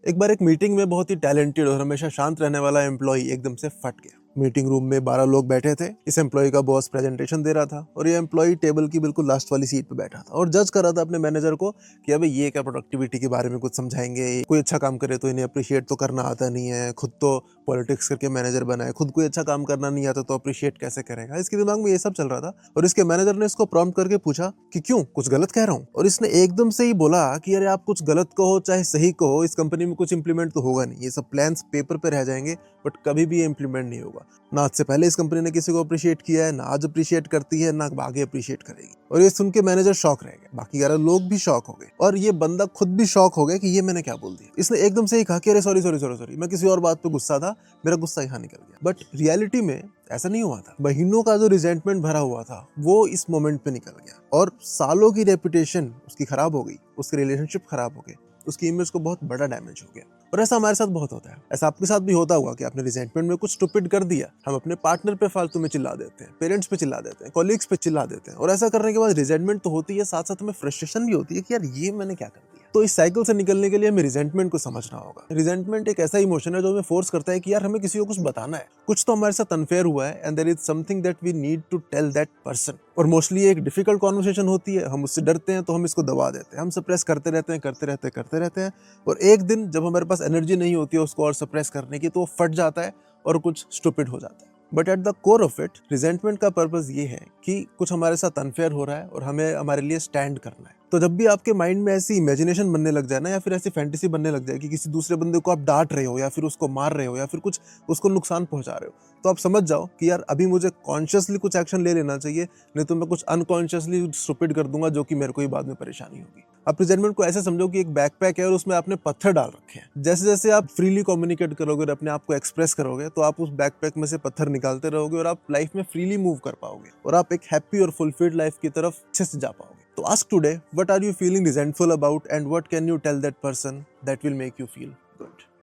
एक बार एक मीटिंग में बहुत ही टैलेंटेड और हमेशा शांत रहने वाला एम्प्लॉय एकदम से फट गया। मीटिंग रूम में 12 लोग बैठे थे। इस एम्प्लॉय का बॉस प्रेजेंटेशन दे रहा था और ये एम्प्लॉय टेबल की बिल्कुल लास्ट वाली सीट पे बैठा था और जज कर रहा था अपने मैनेजर को कि अबे ये क्या प्रोडक्टिविटी के बारे में कुछ समझाएंगे, कोई अच्छा काम करे तो इन्हें अप्रिशिएट तो करना आता नहीं है, खुद तो पॉलिटिक्स करके मैनेजर बना है, खुद कोई अच्छा काम करना नहीं आता तो अप्रिशिएट कैसे करेगा। इसके दिमाग में ये सब चल रहा था और इसके मैनेजर ने इसको प्रॉम्प्ट करके पूछा कि क्यों, कुछ गलत कह रहा हूँ। और इसने एकदम से ही बोला कि अरे आप कुछ गलत कहो चाहे सही कहो, इस कंपनी में कुछ इंप्लीमेंट तो होगा नहीं, ये सब प्लान्स पेपर पे रह जाएंगे बट कभी भी इंप्लीमेंट नहीं होगा। ना आज से पहले इस कंपनी ने किसी को अप्रिशिएट किया है, ना आज अप्रिशिएट करती है, ना आगे अप्रिशिएट करेगी। और ये सुन के मैनेजर शॉक रह गया, बाकी 11 लोग भी शॉक हो गए और ये बंदा खुद भी शॉक हो गया कि ये मैंने क्या बोल दिया। इसने एकदम से ही कहा कि अरे सॉरी सॉरी सॉरी सॉरी, मैं किसी और बात पे गुस्सा था, मेरा गुस्सा यहाँ निकल गया। बट रियलिटी में ऐसा नहीं हुआ था। महीनों का जो रिजेंटमेंट भरा हुआ था वो इस मोमेंट पे निकल गया और सालों की रेपुटेशन उसकी खराब हो गई, उसके रिलेशनशिप खराब हो गए, उसकी इमेज को बहुत बड़ा डैमेज हो गया। और ऐसा हमारे साथ बहुत होता है, ऐसा आपके साथ भी होता होगा कि आपने रिजेंटमेंट में कुछ स्टूपिड कर दिया। हम अपने पार्टनर पे फालतू में चिल्ला देते हैं, पेरेंट्स पे चिल्ला देते हैं, कॉलीग्स पे चिल्ला देते हैं और ऐसा करने के बाद रिजेंटमेंट तो होती है, साथ साथ में फ्रस्ट्रेशन भी होती है कि यार ये मैंने क्या कर दिया। तो इस साइकिल से निकलने के लिए हमें रिजेंटमेंट को समझना होगा। रिजेंटमेंट एक ऐसा इमोशन है जो हमें फोर्स करता है कि यार हमें किसी को कुछ बताना है, कुछ तो हमारे साथ अनफेयर हुआ है and there is something that we need to tell that person. और मोस्टली एक डिफिकल्ट कॉन्वर्सेशन होती है, हम उससे डरते हैं तो हम इसको दबा देते हैं, हम सप्रेस करते रहते हैं और एक दिन जब हमारे पास एनर्जी नहीं होती है उसको और सप्रेस करने की तो वो फट जाता है और कुछ स्टूपिड हो जाता है। But at the core of it resentment का पर्पस ये है कि कुछ हमारे साथ अनफेयर हो रहा है और हमें हमारे लिए स्टैंड करना है। तो जब भी आपके माइंड में ऐसी इमेजिनेशन बनने लग जाए ना, या फिर ऐसी फैंटेसी बनने लग जाए कि किसी दूसरे बंदे को आप डांट रहे हो या फिर उसको मार रहे हो या फिर कुछ उसको नुकसान पहुंचा रहे हो, तो आप समझ जाओ कि यार अभी मुझे कॉन्शियसली कुछ एक्शन ले लेना चाहिए, नहीं तो मैं कुछ अनकॉन्शियसली स्टूपिड कर दूंगा जो कि मेरे को ही बाद में परेशानी होगी। आप रिजेंटमेंट को ऐसे समझो कि एक बैकपैक है और उसमें आपने पत्थर डाल रखे हैं। जैसे जैसे आप फ्रीली कम्युनिकेट करोगे और अपने आप को एक्सप्रेस करोगे तो आप उस बैकपैक में से पत्थर निकालते रहोगे और आप लाइफ में फ्रीली मूव कर पाओगे और आप एक हैप्पी और फुलफिल्ड लाइफ की तरफ अच्छे से जा पाओगे। तो ask today, what are you feeling resentful about and what can you tell that person that will make you feel